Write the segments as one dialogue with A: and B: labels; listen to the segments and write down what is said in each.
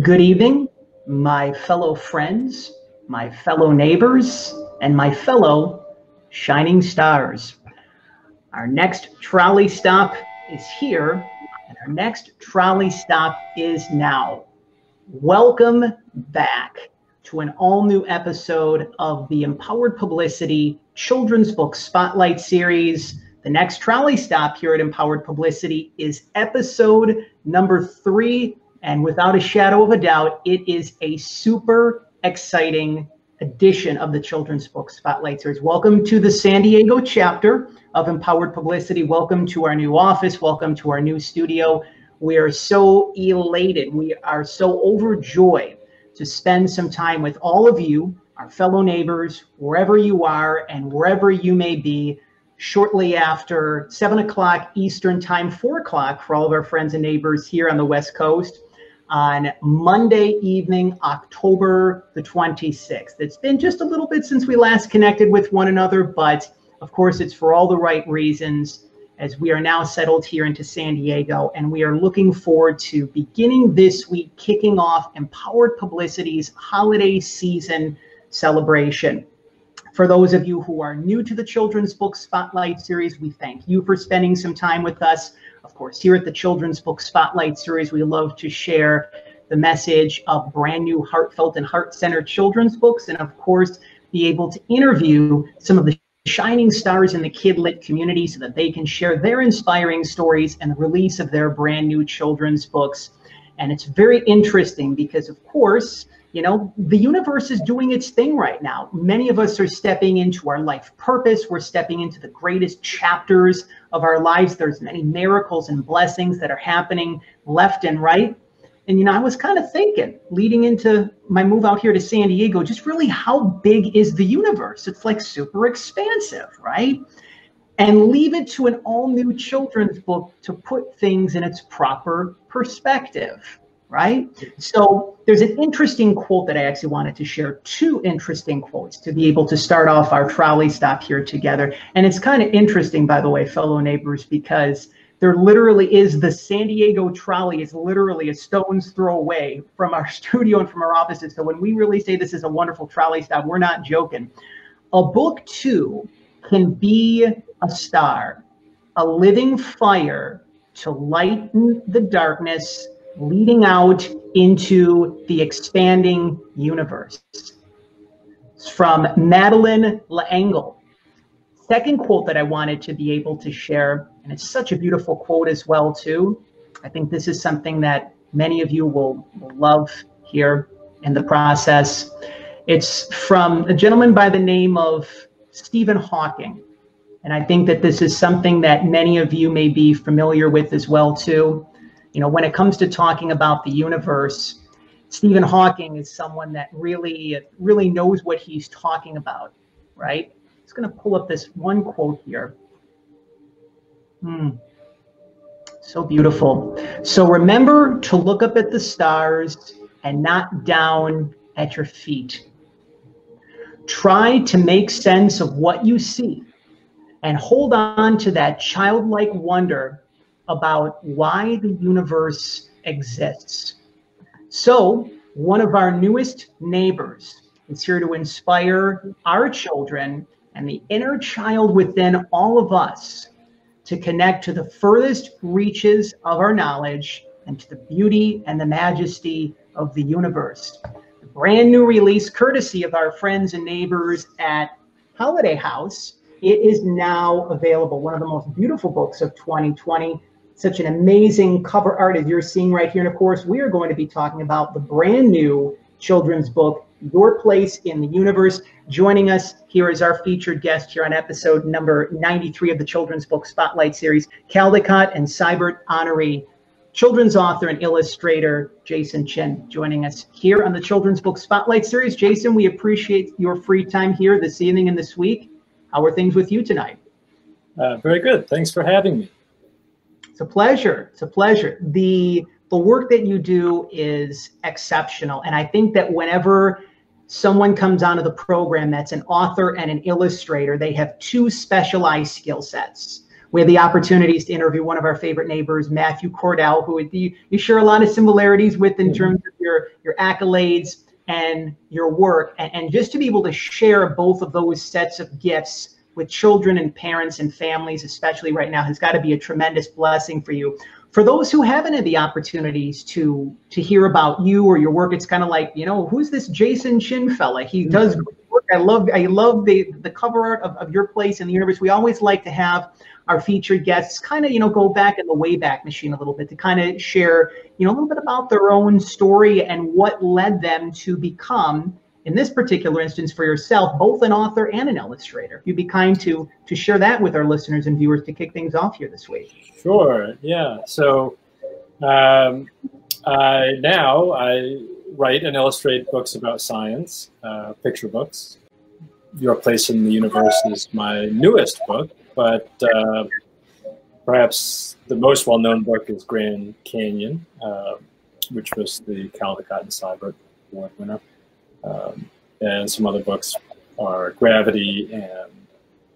A: Good evening, my fellow friends, my fellow neighbors, and my fellow shining stars. Our next trolley stop is here, and our next trolley stop is now. Welcome back to an all-new episode of the Empowered Publicity Children's Book Spotlight Series. The next trolley stop here at Empowered Publicity is episode number 3, and without a shadow of a doubt, it is a super exciting edition of the Children's Book Spotlight Series. Welcome to the San Diego chapter of Empowered Publicity. Welcome to our new office. Welcome to our new studio. We are so elated. We are so overjoyed to spend some time with all of you, our fellow neighbors, wherever you are and wherever you may be, shortly after 7 o'clock Eastern time, 4 o'clock for all of our friends and neighbors here on the West Coast on Monday evening, October the 26th. It's been just a little bit since we last connected with one another, but of course it's for all the right reasons, as we are now settled here into San Diego, and we are looking forward to beginning this week, kicking off Empowered Publicity's holiday season celebration. For those of you who are new to the Children's Book Spotlight Series, we thank you for spending some time with us. Of course, here at the Children's Book Spotlight Series, we love to share the message of brand new heartfelt and heart-centered children's books, and of course, be able to interview some of the shining stars in the kid-lit community so that they can share their inspiring stories and the release of their brand new children's books. And it's very interesting because, of course, you know, the universe is doing its thing right now. Many of us are stepping into our life purpose. We're stepping into the greatest chapters of our lives. There's many miracles and blessings that are happening left and right. And, you know, I was kind of thinking, leading into my move out here to San Diego, just really how big is the universe? It's like super expansive, right? And leave it to an all-new children's book to put things in its proper perspective, right? So there's an interesting quote that I actually wanted to share, 2 interesting quotes to be able to start off our trolley stop here together. And it's kind of interesting, by the way, fellow neighbors, because there literally is, the San Diego trolley is literally a stone's throw away from our studio and from our offices. So when we really say this is a wonderful trolley stop, we're not joking. A book too can be a star, a living fire to lighten the darkness, leading out into the expanding universe. It's from Madeleine L'Engle. Second quote that I wanted to be able to share, and it's such a beautiful quote as well too. I think this is something that many of you will love here in the process. It's from a gentleman by the name of Stephen Hawking. And I think that this is something that many of you may be familiar with as well too. You know, when it comes to talking about the universe, Stephen Hawking is someone that really knows what he's talking about, right? I'm just going to pull up this one quote here. So beautiful. So remember to look up at the stars and not down at your feet. Try to make sense of what you see and hold on to that childlike wonder about why the universe exists. So one of our newest neighbors is here to inspire our children and the inner child within all of us to connect to the furthest reaches of our knowledge and to the beauty and the majesty of the universe. The brand new release, courtesy of our friends and neighbors at Holiday House, it is now available. One of the most beautiful books of 2020. Such an amazing cover art as you're seeing right here. And of course, we are going to be talking about the brand new children's book, Your Place in the Universe. Joining us here is our featured guest here on episode number 93 of the Children's Book Spotlight Series, Caldecott Sibert Honoree, children's author and illustrator, Jason Chen, joining us here on the Children's Book Spotlight Series. Jason, we appreciate your free time here this evening and this week. How are things with you tonight?
B: Very good. Thanks for having me.
A: It's a pleasure. It's a pleasure. The work that you do is exceptional. And I think that whenever someone comes onto the program that's an author and an illustrator, they have 2 specialized skill sets. We had the opportunities to interview one of our favorite neighbors, Matthew Cordell, who you share a lot of similarities with in terms of your your accolades and your work, and just to be able to share both of those sets of gifts with children and parents and families, especially right now, has got to be a tremendous blessing for you. For those who haven't had the opportunities to hear about you or your work, it's kind of like, you know, who's this Jason Chen fella? He does great work. I love the cover art of your place in the universe. We always like to have our featured guests kind of, you know, go back in the Wayback Machine a little bit to kind of share, you know, a little bit about their own story and what led them to become, in this particular instance for yourself, both an author and an illustrator. If you'd be kind to share that with our listeners and viewers to kick things off here this week.
B: Sure, yeah. So I write and illustrate books about science, picture books. Your Place in the Universe is my newest book, but perhaps the most well-known book is Grand Canyon, which was the Caldecott Sibert Award winner. And some other books are Gravity and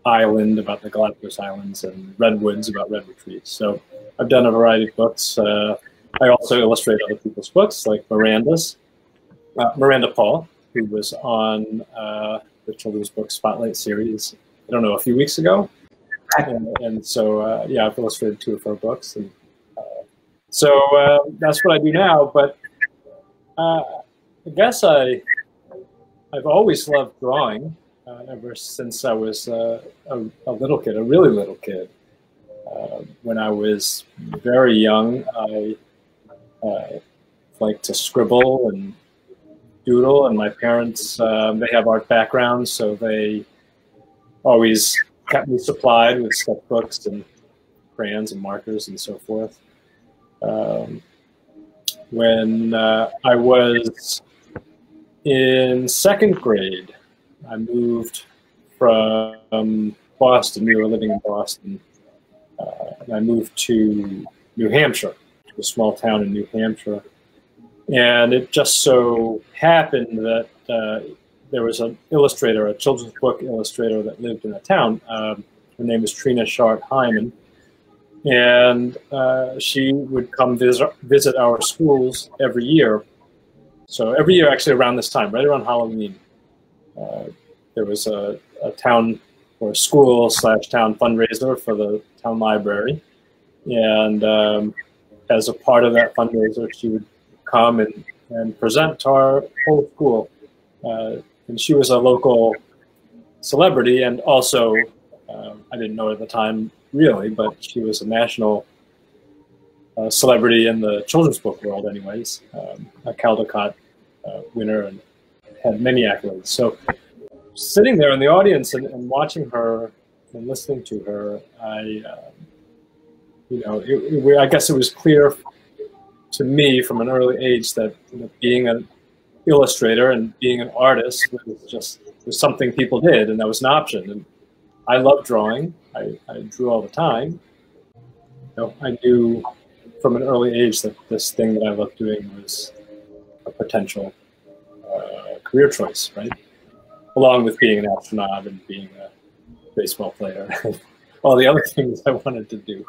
B: Island, about the Galapagos Islands, and Redwoods, about redwood trees. So I've done a variety of books. I also illustrate other people's books, like Miranda Paul, who was on the children's book Spotlight series, I don't know, a few weeks ago. And so, yeah, I've illustrated 2 of her books. And so that's what I do now. But I guess I've always loved drawing ever since I was a little kid, a really little kid. When I was very young, I liked to scribble and doodle, and my parents, they have art backgrounds, so they always kept me supplied with sketchbooks and crayons and markers and so forth. When I was in 2nd grade, I moved from Boston. We were living in Boston. And I moved to New Hampshire, to a small town in New Hampshire. And it just so happened that there was an illustrator, a children's book illustrator that lived in a town. Her name is Trina Shart-Hyman. And she would come visit our schools every year. So every year, actually around this time, right around Halloween, there was a town or school/town fundraiser for the town library. And as a part of that fundraiser, she would come and present to our whole school. And she was a local celebrity, and also, I didn't know at the time really, but she was a national celebrity in the children's book world anyways, a Caldecott winner, and had many accolades. So sitting there in the audience and watching her and listening to her, I guess it was clear to me from an early age that being an illustrator and being an artist was something people did, and that was an option. And I love drawing. I drew all the time. I knew from an early age that this thing that I loved doing was a potential career choice, right? Along with being an astronaut and being a baseball player, all the other things I wanted to do.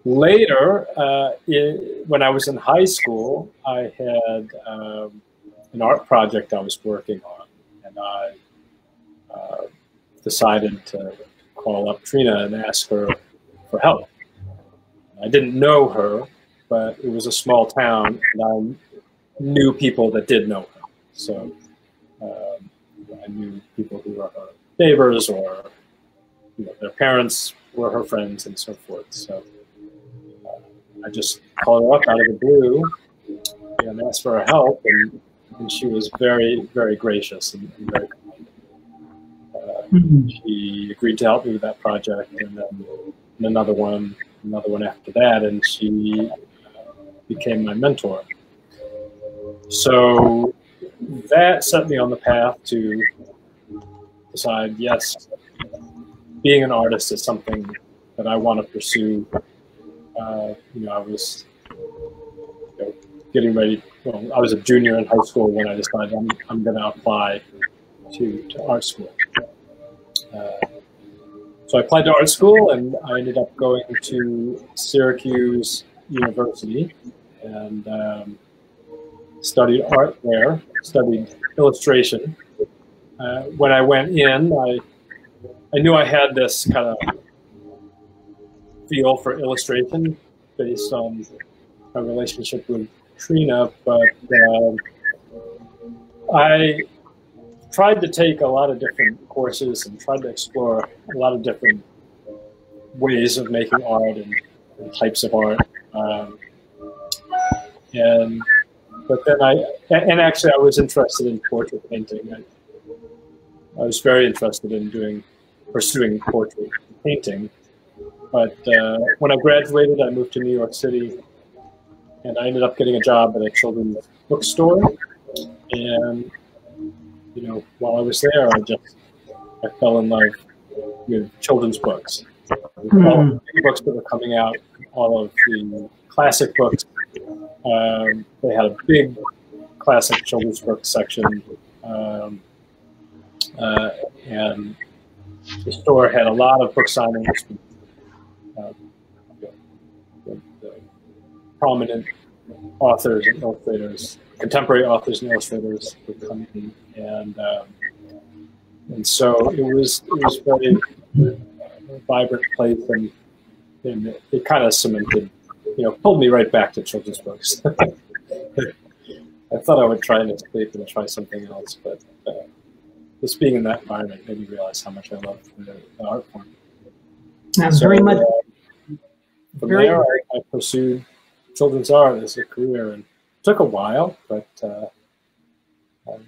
B: Later, when I was in high school, I had an art project I was working on, and I decided to call up Trina and ask her for help. I didn't know her, but it was a small town, and I knew people that did know her. So I knew people who were her neighbors, or their parents were her friends, and so forth. So I just called her up out of the blue and asked for her help, and she was very, very gracious and very kind. She agreed to help me with that project, and then another one after that, and she became my mentor. So that set me on the path to decide, yes, being an artist is something that I want to pursue. I was getting ready. Well, I was a junior in high school when I decided I'm going to apply to art school. So I applied to art school, and I ended up going to Syracuse University and studied art there, studied illustration. When I went in, I knew I had this kind of feel for illustration based on my relationship with Trina, but I tried to take a lot of different courses and tried to explore a lot of different ways of making art and types of art. But then actually I was interested in portrait painting. I was very interested in pursuing portrait painting. But when I graduated, I moved to New York City, and I ended up getting a job at a children's bookstore. And while I was there, I fell in love with children's books. All of the books that were coming out, all of the classic books. They had a big classic children's book section, and the store had a lot of book signings with prominent authors and illustrators, contemporary authors and illustrators would come in, and so it was very vibrant place, and it kind of cemented, pulled me right back to children's books. I thought I would try and escape and try something else, but just being in that environment made me realize how much I loved the art form.
A: So, very much.
B: From there, I pursued children's art as a career, and it took a while, but I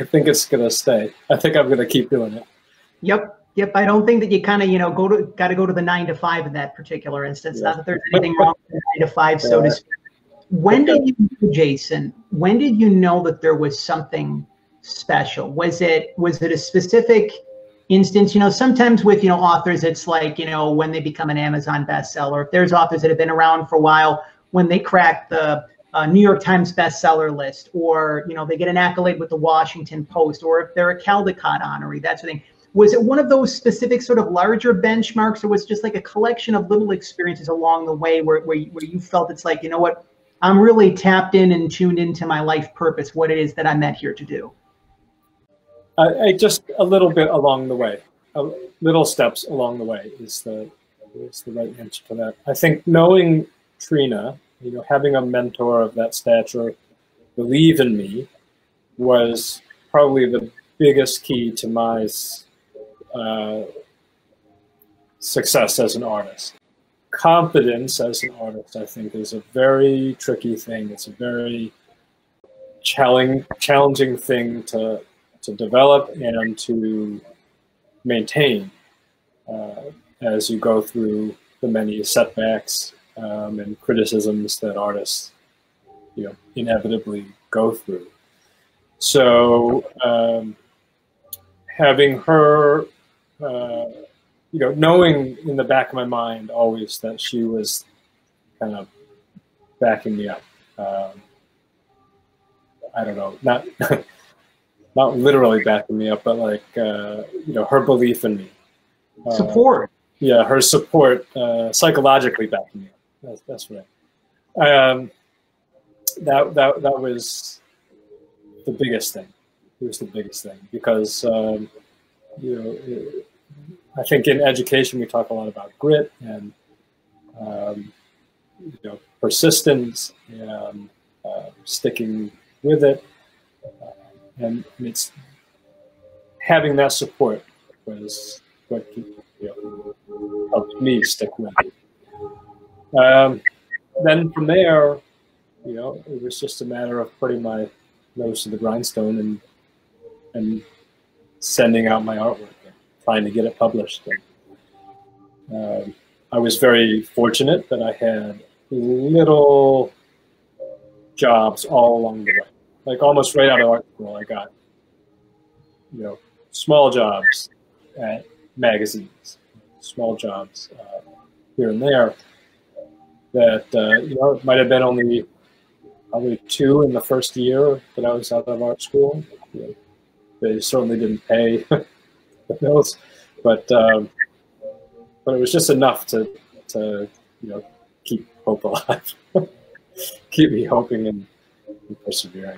B: think it's going to stay. I think I'm going to keep doing it.
A: Yep. I don't think that you kind of, got to go to the 9 to 5 in that particular instance. Yeah. Not that there's anything wrong with the 9 to 5, so to speak. When did you, Jason, when did you know that there was something special? Was it a specific instance? Sometimes with, authors, it's like, when they become an Amazon bestseller. If there's authors that have been around for a while, when they crack the New York Times bestseller list, or, they get an accolade with the Washington Post, or if they're a Caldecott Honoree, that sort of thing. Was it one of those specific sort of larger benchmarks, or was it just like a collection of little experiences along the way where you felt it's like, what, I'm really tapped in and tuned into my life purpose, what it is that I'm meant here to do?
B: I just a little bit along the way, little steps along the way is the right answer to that. I think knowing Trina, having a mentor of that stature believe in me was probably the biggest key to my success as an artist. Confidence as an artist, I think, is a very tricky thing. It's a very challenging thing to develop and to maintain as you go through the many setbacks and criticisms that artists, inevitably go through. So having her, knowing in the back of my mind always that she was kind of backing me up. I don't know, not literally backing me up, but like, her belief in me.
A: Support.
B: Yeah, her support, psychologically backing me up. That's right. That was the biggest thing. It was the biggest thing because, I think in education we talk a lot about grit and persistence and sticking with it, and it's having that support was what helped me stick with it. Then from there, it was just a matter of putting my nose to the grindstone and sending out my artwork. Trying to get it published. And, I was very fortunate that I had little jobs all along the way. Like almost right out of art school, I got, small jobs at magazines, small jobs here and there that, it might have been only probably 2 in the first year that I was out of art school. They certainly didn't pay those, but but it was just enough to keep hope alive, keep me hoping and persevering,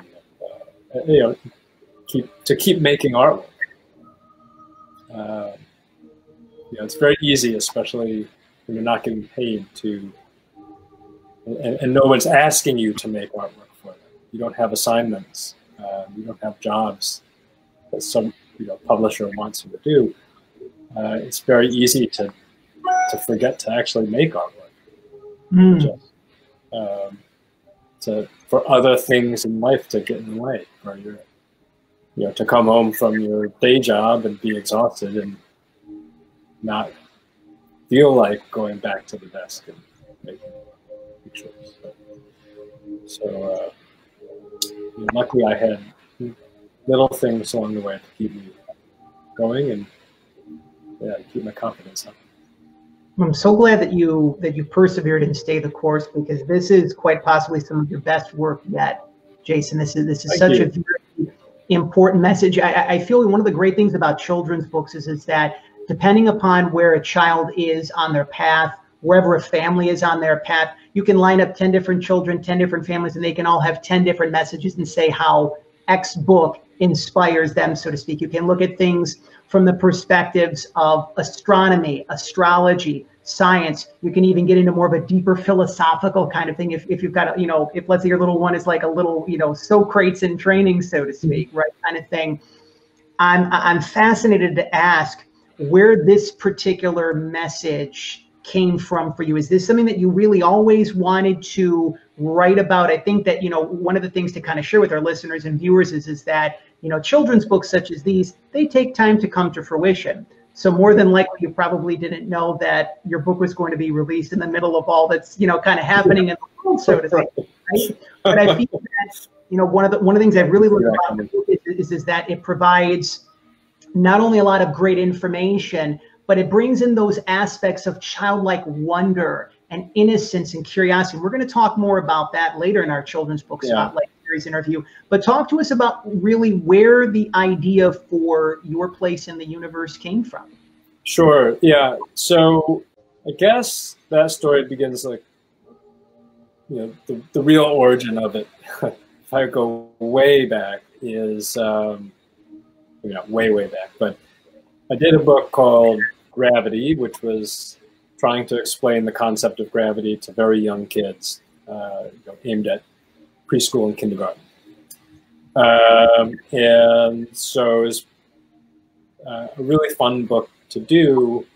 B: and, keep making artwork. It's very easy, especially when you're not getting paid and no one's asking you to make artwork for them. You don't have assignments. You don't have jobs that some publisher wants you to do. It's very easy to forget to actually make artwork. For other things in life to get in the way, or to come home from your day job and be exhausted and not feel like going back to the desk and making pictures. So luckily I had little things along the way to keep me going and keep my confidence up.
A: I'm so glad that you persevered and stayed the course, because this is quite possibly some of your best work yet, Jason. This is such a very important message. I feel one of the great things about children's books is that depending upon where a child is on their path, wherever a family is on their path, you can line up 10 different children, 10 different families, and they can all have 10 different messages and say how X book inspires them, so to speak. You can look at things from the perspectives of astronomy, astrology, science. You can even get into more of a deeper philosophical kind of thing if you've got if let's say your little one is like a little Socrates in training, so to speak, right, kind of thing. I'm fascinated to ask where this particular message came from for you. Is this something that you really always wanted to write about? I think that one of the things to kind of share with our listeners and viewers is that children's books such as these, they take time to come to fruition. So more than likely, you probably didn't know that your book was going to be released in the middle of all that's kind of happening in the world, so to speak. Right? But I think that one of the things I really love about the book is that it provides not only a lot of great information, but it brings in those aspects of childlike wonder and innocence and curiosity. We're going to talk more about that later in our children's book spotlight series interview. But talk to us about really where the idea for your place in the universe came from.
B: Sure. Yeah. So I guess that story begins like, the real origin of it. If I go way back is, way back, but I did a book called Gravity, which was trying to explain the concept of gravity to very young kids, aimed at preschool and kindergarten. And so it was a really fun book to do.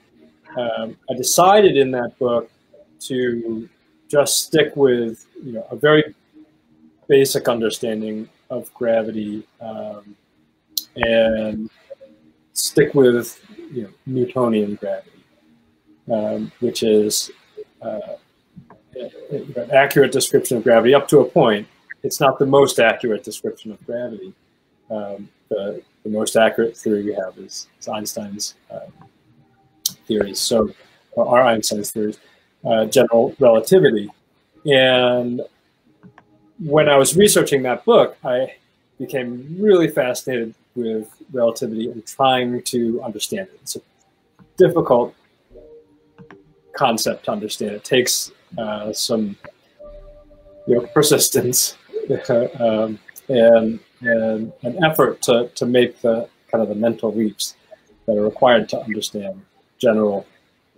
B: I decided in that book to just stick with a very basic understanding of gravity, and stick with Newtonian gravity, which is an accurate description of gravity up to a point. It's not the most accurate description of gravity. The most accurate theory we have is Einstein's theories. Or Einstein's theories, general relativity. And when I was researching that book, I became really fascinated with relativity and trying to understand it. It's a difficult concept to understand. It takes some persistence and an effort to make the kind of the mental leaps that are required to understand general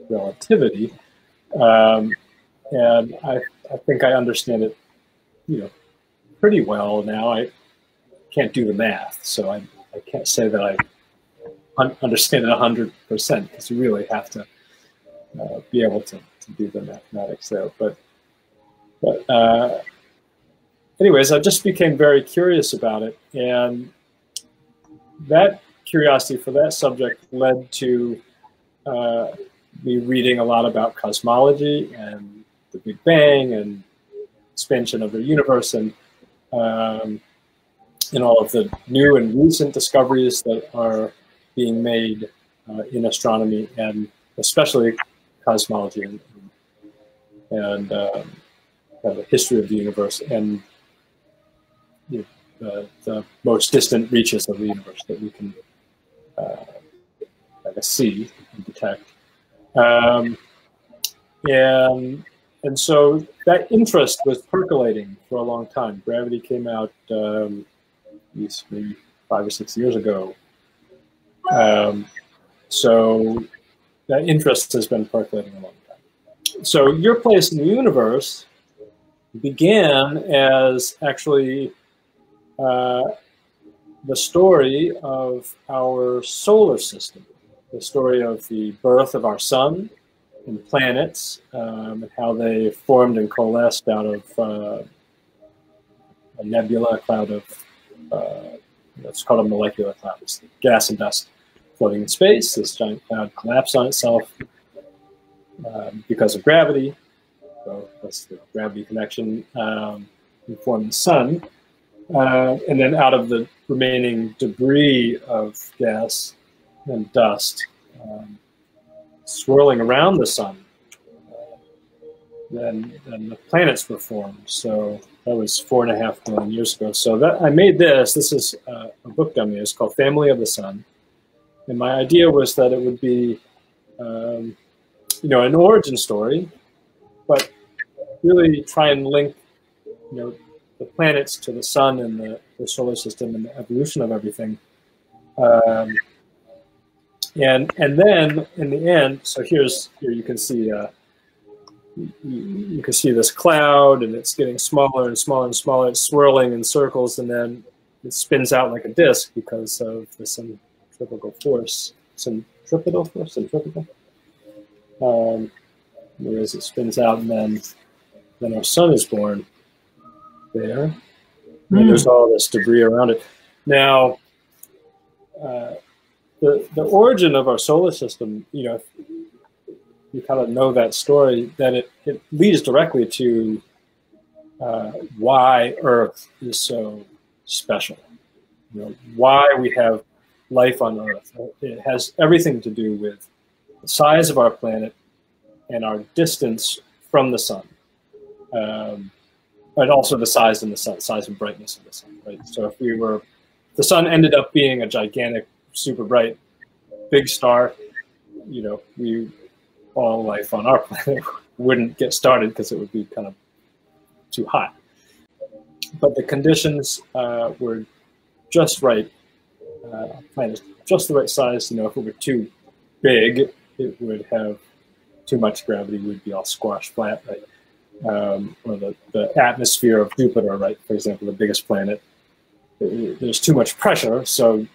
B: relativity. And I think I understand it, pretty well now. I can't do the math, so I can't say that I understand it 100%, because you really have to be able to do the mathematics there. But anyways, I just became very curious about it, and that curiosity for that subject led to me reading a lot about cosmology and the Big Bang and expansion of the universe, and all of the new and recent discoveries that are being made in astronomy, and especially cosmology and the history of the universe and the most distant reaches of the universe that we can see and detect. And so that interest was percolating for a long time. Gravity came out at least maybe 5 or 6 years ago. So that interest has been percolating a long time. So Your Place in the Universe began as actually the story of our solar system, the story of the birth of our sun and planets, and how they formed and coalesced out of a nebula, a cloud of, it's called a molecular cloud. It's gas and dust floating in space. This giant cloud collapsed on itself because of gravity. So that's the gravity connection, and formed the sun. And then out of the remaining debris of gas and dust swirling around the sun, then the planets were formed. So that was 4.5 million years ago. So that I made this. This is a book dummy. It's called Family of the Sun. And my idea was that it would be, an origin story, but really try and link, the planets to the sun and the solar system and the evolution of everything. And then in the end, so here you can see you can see this cloud, and it's getting smaller and smaller and smaller. It's swirling in circles, and then it spins out like a disk because of the centrifugal force. Centripetal force, centrifugal. Whereas it spins out, and then our sun is born there. And there's all this debris around it. Now, the origin of our solar system, you kind of know that story, that it leads directly to why Earth is so special. Why we have life on Earth. It has everything to do with the size of our planet and our distance from the sun. But also the size and size and brightness of the sun, right? So if the sun ended up being a gigantic, super bright, big star, all life on our planet wouldn't get started because it would be kind of too hot. But the conditions were just right. Planet just the right size. If it were too big, it would have too much gravity. We'd be all squashed flat, right? Or the atmosphere of Jupiter, right? For example, the biggest planet. There's too much pressure, so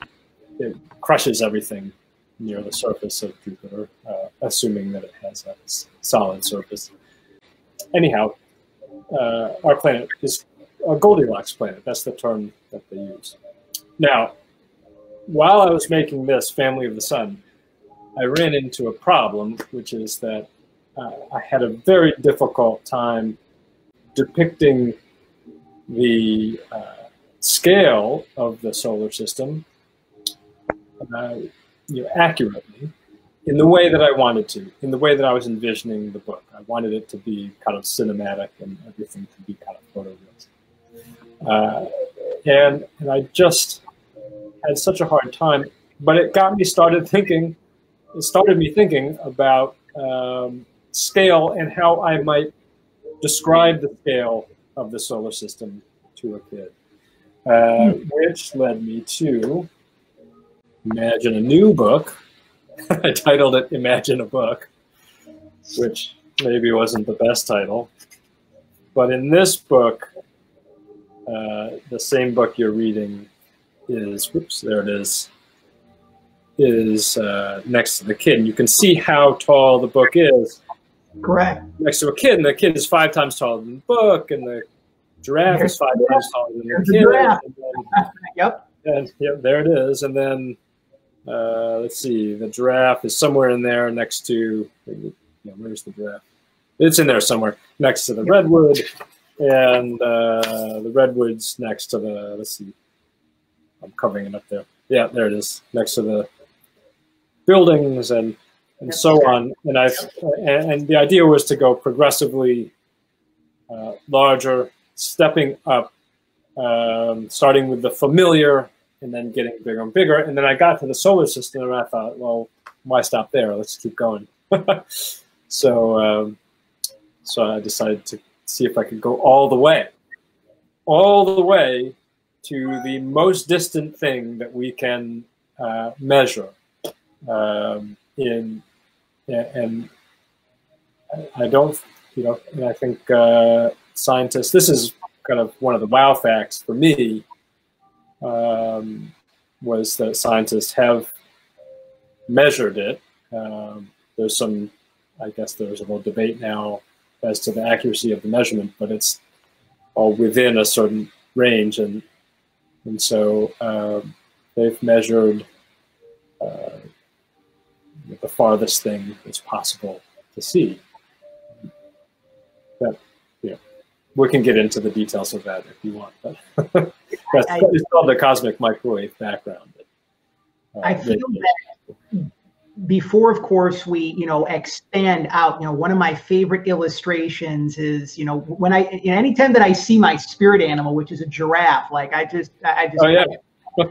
B: it crushes everything near the surface of Jupiter, assuming that it has a solid surface. Anyhow, our planet is a Goldilocks planet. That's the term that they use. Now, while I was making this Family of the Sun, I ran into a problem, which is that I had a very difficult time depicting the scale of the solar system accurately in the way that I wanted to, in the way that I was envisioning the book. I wanted it to be kind of cinematic and everything to be kind of photorealistic. And I just had such a hard time, but it started me thinking about scale and how I might describe the scale of the solar system to a kid, which led me to imagine a new book. I titled it Imagine a Book, which maybe wasn't the best title. But in this book, the same book you're reading is, whoops, there it is next to the kid. And you can see how tall the book is.
A: Correct.
B: Next to a kid, and the kid is 5 times taller than the book, and the giraffe is 5 times taller than the kid.
A: Giraffe.
B: Yep. And yep, there it is. And then let's see, the giraffe is somewhere in there next to, where's the giraffe? It's in there somewhere next to the redwood, and the redwood's next to the, let's see, I'm covering it up there. Yeah, there it is, next to the buildings and so on. And the idea was to go progressively larger, stepping up, starting with the familiar and then getting bigger and bigger. And then I got to the solar system and I thought, well, why stop there? Let's keep going. So I decided to see if I could go all the way to the most distant thing that we can measure. And I don't, and I think scientists, this is kind of one of the wow facts for me, was that scientists have measured it. There's some, I guess there's a little debate now as to the accuracy of the measurement, but it's all within a certain range, and so they've measured the farthest thing that's possible to see. That, we can get into the details of that if you want, but it's called the cosmic microwave background.
A: I feel that before, of course, we, expand out, one of my favorite illustrations is, when anytime that I see my spirit animal, which is a giraffe, like I just,
B: oh, yeah.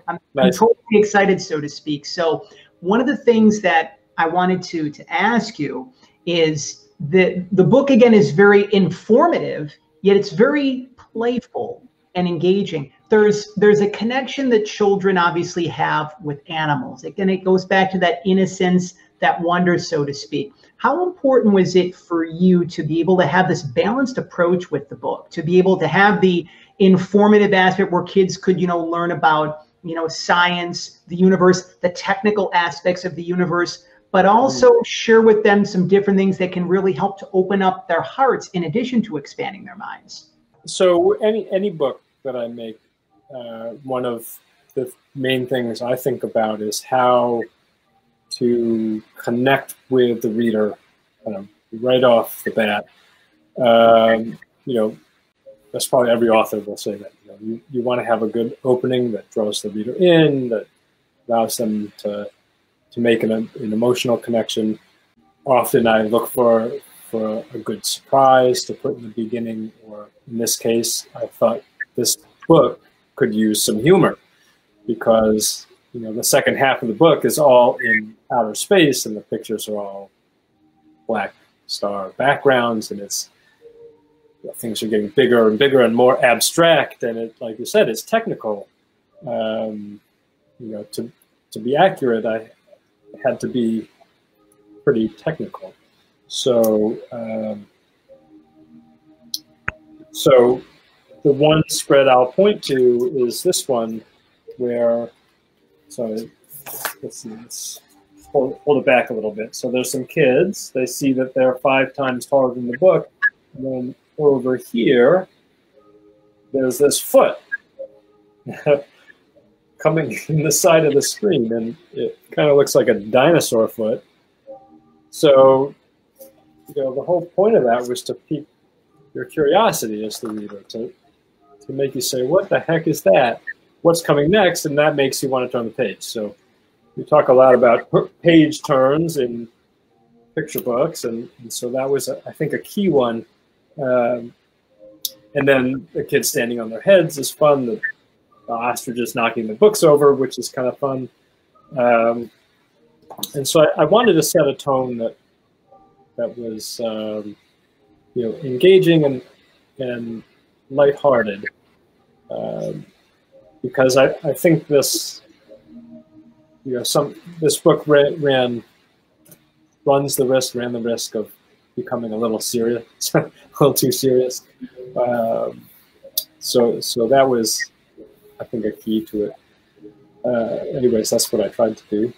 A: I'm
B: Nice.
A: totally excited, so to speak. So one of the things that I wanted to ask you is that the book, again, is very informative, yet it's very playful and engaging. There's a connection that children obviously have with animals. Again, it goes back to that innocence, that wonder, so to speak. How important was it for you to be able to have this balanced approach with the book, to be able to have the informative aspect where kids could, learn about, science, the universe, the technical aspects of the universe, but also share with them some different things that can really help to open up their hearts in addition to expanding their minds?
B: So any book that I make, one of the main things I think about is how to connect with the reader right off the bat. That's probably every author will say that. You want to have a good opening that draws the reader in, that allows them to make an emotional connection. Often I look for a good surprise to put in the beginning, or in this case, I thought this book could use some humor, because the second half of the book is all in outer space and the pictures are all black star backgrounds, and it's things are getting bigger and bigger and more abstract, and it, like you said, it's technical. To be accurate, I had to be pretty technical. So the one spread I'll point to is this one, where, so let's see, let's hold it back a little bit. So there's some kids, they see that they're 5 times taller than the book, and then over here, there's this foot coming in the side of the screen, and it kind of looks like a dinosaur foot. So, the whole point of that was to pique your curiosity as the reader, to make you say, what the heck is that? What's coming next? And that makes you want to turn the page. So we talk a lot about page turns in picture books, and so that was, I think, a key one. And then the kids standing on their heads is fun. The ostriches knocking the books over, which is kind of fun. And so I wanted to set a tone that was engaging and lighthearted, because I think this this book ran the risk of becoming a little serious, a little too serious. So that was, I think, a key to it. Anyways, that's what I tried to do.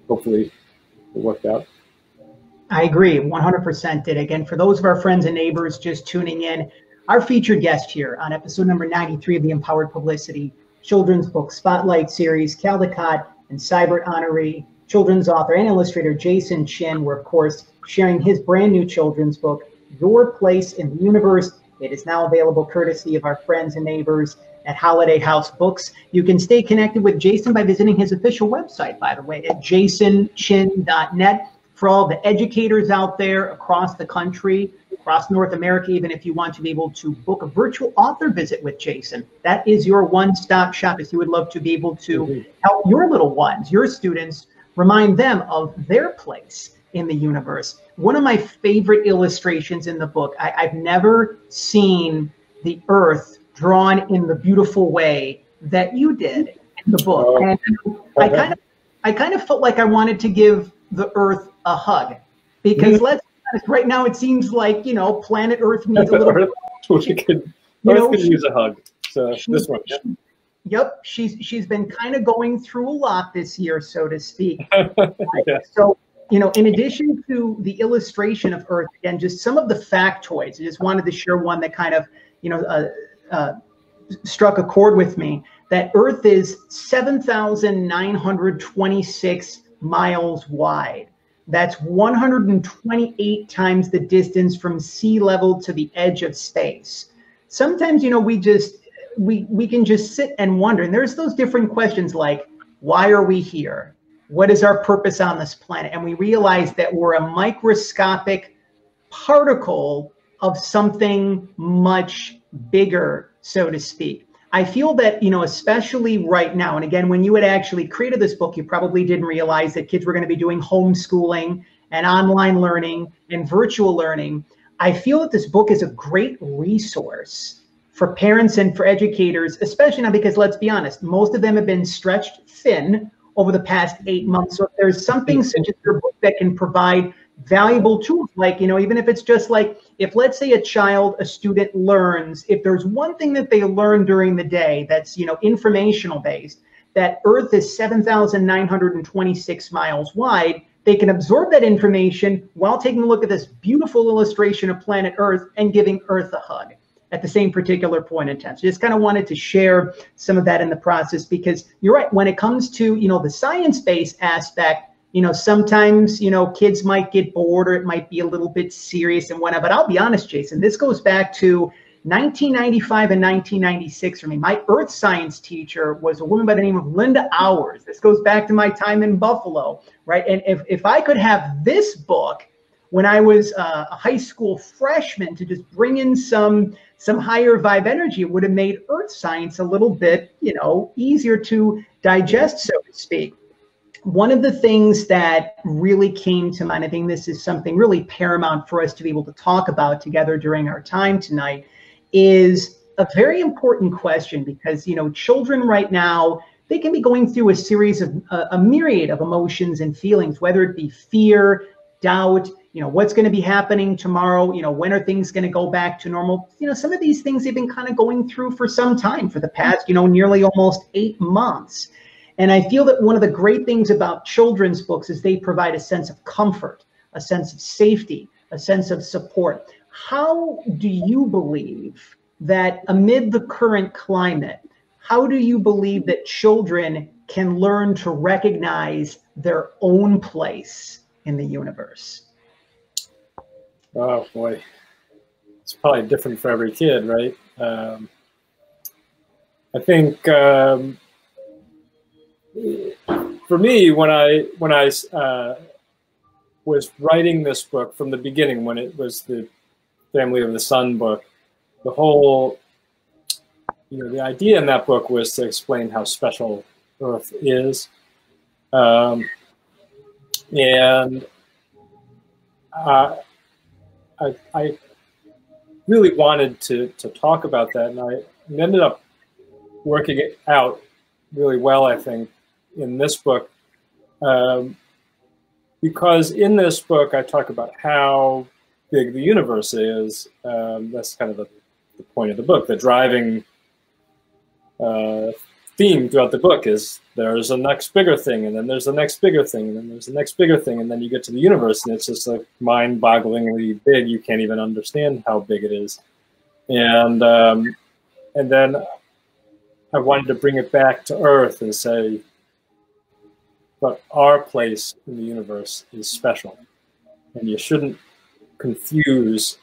B: Hopefully it worked out.
A: I agree, 100% did. Again, for those of our friends and neighbors just tuning in, our featured guest here on episode number 93 of the Empowered Publicity Children's Book Spotlight Series, Caldecott and Sibert Honoree, children's author and illustrator Jason Chen, were, of course, sharing his brand new children's book, Your Place in the Universe. It is now available courtesy of our friends and neighbors at Holiday House Books. You can stay connected with Jason by visiting his official website, by the way, at jasonchin.net. For all the educators out there across the country, across North America, even if you want to be able to book a virtual author visit with Jason, that is your one-stop shop. If you would love to be able to help your little ones, your students, remind them of their place in the universe. One of my favorite illustrations in the book, I've never seen the Earth drawn in the beautiful way that you did in the book. And I kind of felt like I wanted to give the Earth a hug, because let's be honest, right now it seems like, you know, planet Earth needs a little
B: Earth could use a hug. So this one, yeah.
A: Yep, she's been kind of going through a lot this year, so to speak.
B: Yeah.
A: So, you know, in addition to the illustration of Earth, again, just some of the factoids, I just wanted to share one that kind of, you know, struck a chord with me, that Earth is 7,926 miles wide. That's 128 times the distance from sea level to the edge of space. Sometimes, you know, we can just sit and wonder, and there's those different questions like, why are we here? What is our purpose on this planet? And we realize that we're a microscopic particle of something much bigger, so to speak. I feel that, you know, especially right now, and again, when you had actually created this book, you probably didn't realize that kids were going to be doing homeschooling and online learning and virtual learning. I feel that this book is a great resource for parents and for educators, especially now because, let's be honest, most of them have been stretched thin over the past 8 months. So if there's something such as your book that can provide valuable tools, like, you know, even if it's just like, if let's say a student learns, if there's one thing that they learn during the day that's, you know, informational based, that Earth is 7,926 miles wide, they can absorb that information while taking a look at this beautiful illustration of planet Earth and giving Earth a hug at the same particular point in time. So just kind of wanted to share some of that in the process, because you're right, when it comes to, you know, the science-based aspect, you know, sometimes, you know, kids might get bored or it might be a little bit serious and whatnot. But I'll be honest, Jason, this goes back to 1995 and 1996 for me. My earth science teacher was a woman by the name of Linda Hours. This goes back to my time in Buffalo, right? And if I could have this book when I was a high school freshman to just bring in some higher vibe energy, it would have made earth science a little bit, you know, easier to digest, so to speak. One of the things that really came to mind, I think this is something really paramount for us to be able to talk about together during our time tonight, is a very important question, because, you know, children right now, they can be going through a series of a myriad of emotions and feelings, whether it be fear, doubt, you know, what's going to be happening tomorrow, you know, when are things going to go back to normal? You know, some of these things they've been kind of going through for some time, for the past, you know, nearly almost 8 months. And I feel that one of the great things about children's books is they provide a sense of comfort, a sense of safety, a sense of support. How do you believe that amid the current climate, how do you believe that children can learn to recognize their own place in the universe?
B: Oh boy, it's probably different for every kid, right? I think for me, when I was writing this book from the beginning, when it was the Family of the Sun book, the whole, you know, the idea in that book was to explain how special Earth is, and I really wanted to talk about that, and I ended up working it out really well, I think, in this book, because in this book I talk about how big the universe is. That's kind of the point of the book. The driving theme throughout the book is there's a next bigger thing, and then there's the next bigger thing, and then there's the next bigger thing, and then you get to the universe, and it's just like mind-bogglingly big. You can't even understand how big it is. And then I wanted to bring it back to Earth and say, but our place in the universe is special, and you shouldn't confuse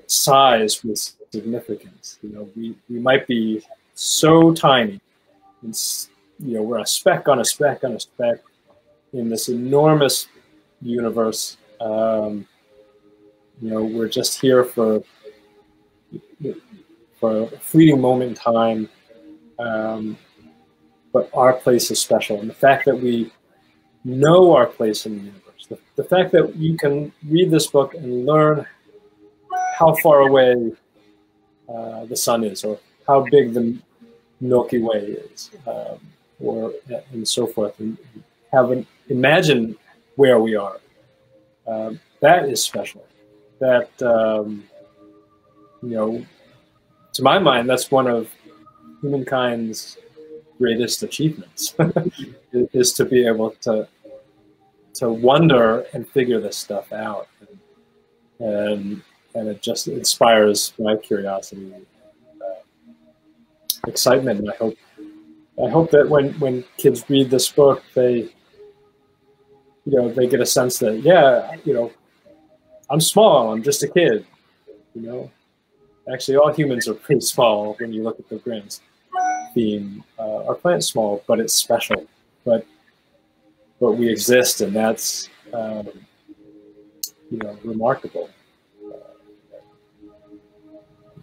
B: size with significance. You know, we might be so tiny, and, you know, we're a speck on a speck on a speck in this enormous universe. You know, we're just here for a fleeting moment in time, but our place is special. And the fact that we know our place in the universe, The fact that you can read this book and learn how far away the sun is, or how big the Milky Way is, and so forth, and imagine where we are. That is special. That to my mind, that's one of humankind's greatest achievements, is to be able to wonder and figure this stuff out, and it just inspires my curiosity, excitement. And I hope that when kids read this book, they get a sense that I'm small, I'm just a kid. Actually, all humans are pretty small when you look at the grand theme. Our planet's small, but it's special. But we exist, and that's remarkable.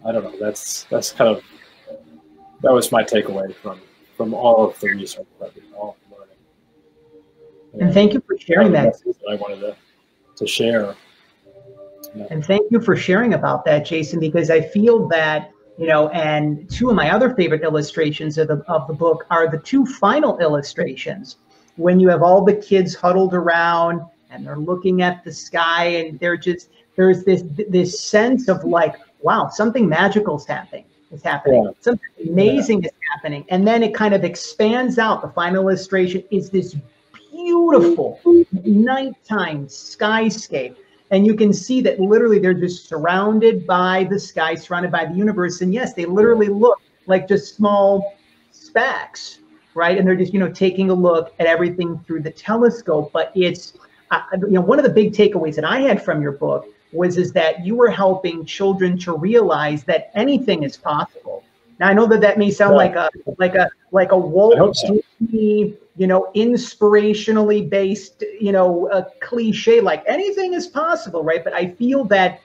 B: I don't know. That was my takeaway from all of the research that we all learning.
A: And thank you for sharing that.
B: I wanted to share.
A: And thank you for sharing about that, Jason, because I feel that, and two of my other favorite illustrations of the book are the two final illustrations, when you have all the kids huddled around and they're looking at the sky, and there's this sense of like, wow, something magical is happening. Yeah. Something amazing is happening. And then it kind of expands out. The final illustration is this beautiful nighttime skyscape. And you can see that literally they're just surrounded by the sky, surrounded by the universe. And yes, they literally look like just small specks, right? And they're just, taking a look at everything through the telescope. But it's, one of the big takeaways that I had from your book is that you were helping children to realize that anything is possible. Now I know that may sound like a Walt Disney, inspirationally based, a cliche, like anything is possible, right? But I feel that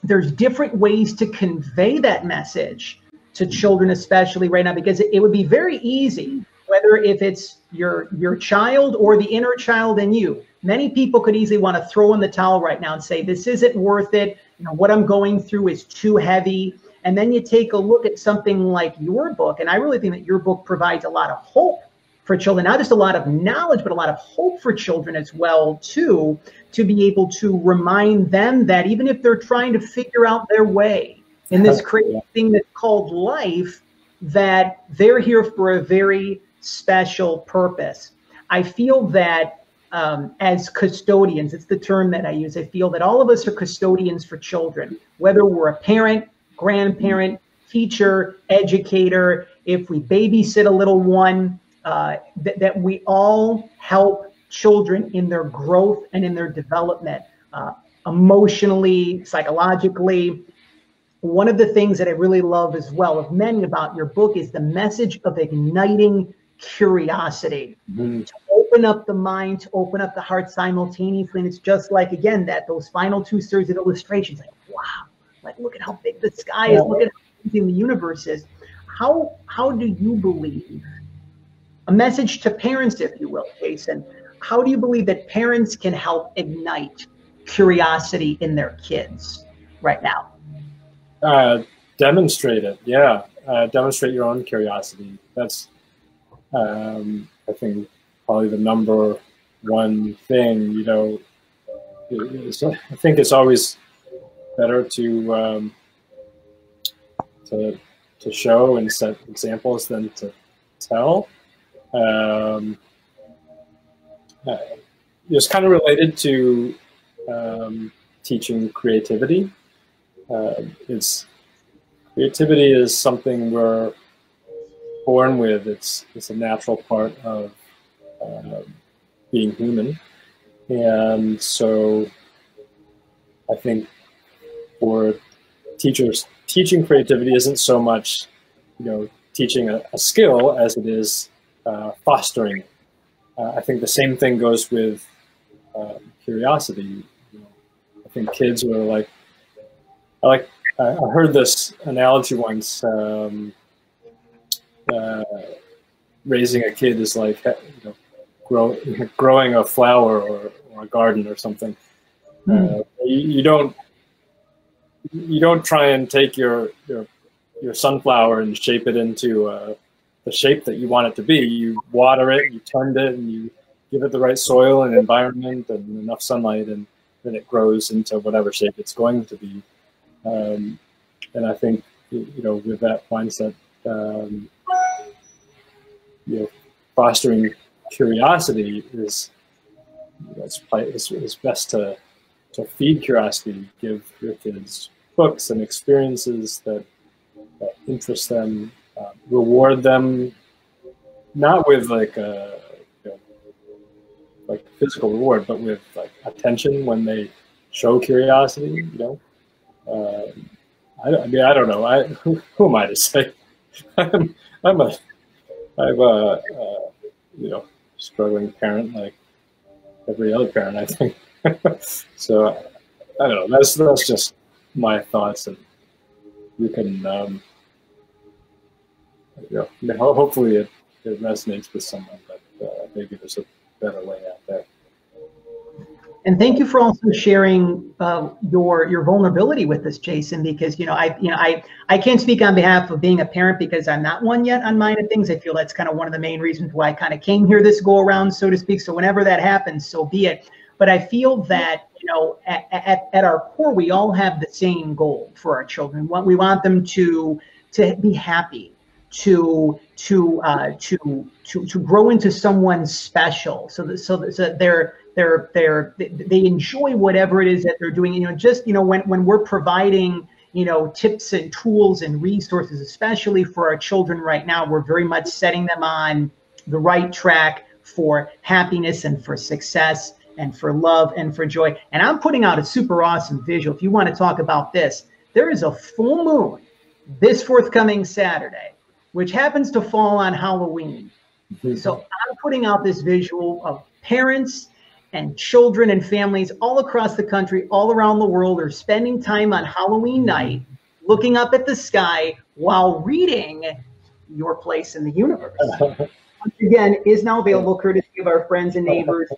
A: there's different ways to convey that message to children, especially right now, because it would be very easy, whether if it's your child or the inner child in you. Many people could easily want to throw in the towel right now and say, this isn't worth it. What I'm going through is too heavy. And then you take a look at something like your book. And I really think that your book provides a lot of hope for children, not just a lot of knowledge, but a lot of hope for children as well, too, to be able to remind them that even if they're trying to figure out their way in this crazy thing that's called life, that they're here for a very special purpose. I feel that as custodians, it's the term that I use, I feel that all of us are custodians for children, whether we're a parent, grandparent, teacher, educator, if we babysit a little one, that we all help children in their growth and in their development, emotionally, psychologically. One of the things that I really love as well of many about your book is the message of igniting curiosity, to open up the mind, to open up the heart simultaneously. And it's just like, again, those final two-thirds of illustrations, like, wow, like look at how big the sky is, look at how big the universe is. How do you believe, a message to parents, if you will, Jason, how do you believe that parents can help ignite curiosity in their kids right now?
B: Demonstrate it, demonstrate your own curiosity. That's I think probably the number one thing. I think it's always better to show and set examples than to tell. It's kind of related to teaching creativity. Creativity is something we're born with. It's a natural part of being human, and so I think for teachers, teaching creativity isn't so much teaching a skill as it is fostering it. I think the same thing goes with curiosity. I think kids are like, I heard this analogy once. Raising a kid is like growing a flower or or a garden or something. You don't try and take your sunflower and shape it into the shape that you want it to be. You water it, you tend it, and you give it the right soil and environment and enough sunlight, and then it grows into whatever shape it's going to be. And I think, with that mindset, fostering curiosity is best to feed curiosity, give your kids books and experiences that interest them, reward them, not with like physical reward, but with like attention when they show curiosity. I don't know. Who am I to say? I'm a struggling parent like every other parent, I think. So I don't know. That's just my thoughts, and you can hopefully it resonates with someone, but maybe there's a better way out there.
A: And thank you for also sharing your vulnerability with us, Jason, because I can't speak on behalf of being a parent because I'm not one yet on mine and things. I feel that's kind of one of the main reasons why I kind of came here this go around, so to speak. So whenever that happens, so be it. But I feel that at our core, we all have the same goal for our children. We want them to be happy, to grow into someone special, so that they enjoy whatever it is that they're doing. When we're providing tips and tools and resources, especially for our children right now, we're very much setting them on the right track for happiness and for success and for love and for joy. And I'm putting out a super awesome visual. If you want to talk about this, there is a full moon this forthcoming Saturday, which happens to fall on Halloween. So I'm putting out this visual of parents and children and families all across the country, all around the world, are spending time on Halloween night, looking up at the sky while reading Your Place in the Universe. Once again, is now available courtesy of our friends and neighbors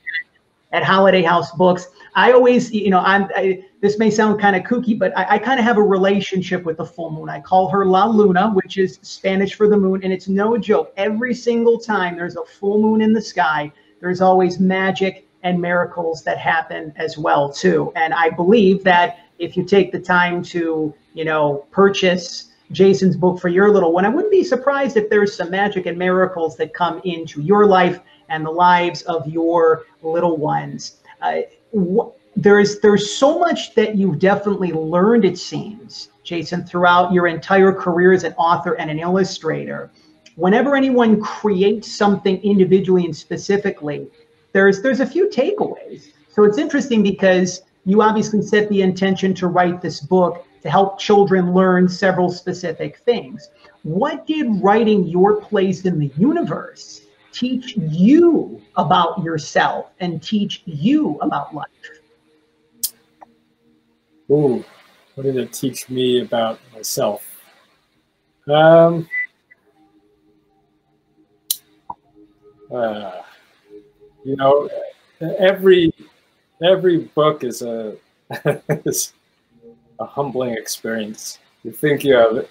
A: at Holiday House Books. I always, this may sound kind of kooky, but I kind of have a relationship with the full moon. I call her La Luna, which is Spanish for the moon, and it's no joke. Every single time there's a full moon in the sky, there's always magic and miracles that happen as well, too. And I believe that if you take the time to, purchase Jason's book for your little one, I wouldn't be surprised if there's some magic and miracles that come into your life and the lives of your little ones. There's so much that you've definitely learned, it seems, Jason, throughout your entire career as an author and an illustrator. Whenever anyone creates something individually and specifically, there's a few takeaways. So it's interesting because you obviously set the intention to write this book to help children learn several specific things. What did writing Your Place in the Universe teach you about yourself and teach you about life?
B: Ooh, what did it teach me about myself? Every book is a is a humbling experience. You think you have,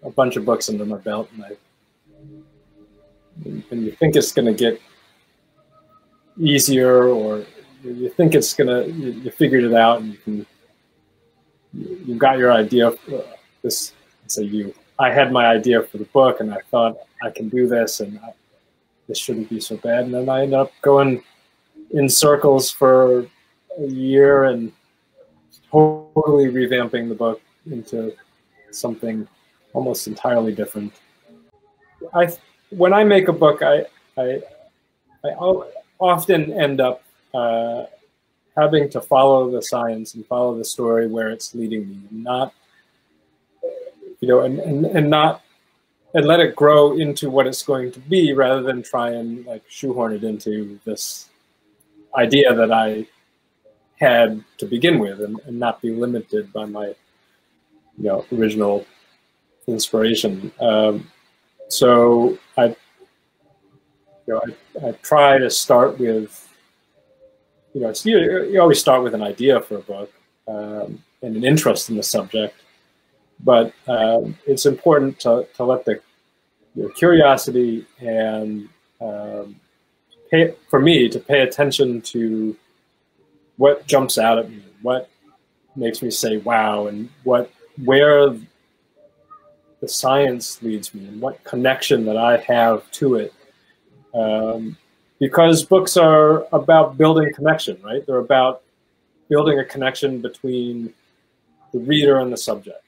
B: a bunch of books under my belt, and you think it's going to get easier, or you think it's gonna, you figured it out, and you've got your idea. I had my idea for the book, and I thought I can do this, and this shouldn't be so bad. And then I ended up going in circles for a year and totally revamping the book into something almost entirely different. When I make a book, I often end up having to follow the science and follow the story where it's leading me, and not, and let it grow into what it's going to be, rather than try and like shoehorn it into this idea that I had to begin with, and not be limited by my original inspiration. So I I try to start with, you always start with an idea for a book and an interest in the subject, but it's important to let your curiosity and for me to pay attention to what jumps out at me, what makes me say wow, and where the science leads me and what connection that I have to it. Because books are about building connection, right? They're about building a connection between the reader and the subject.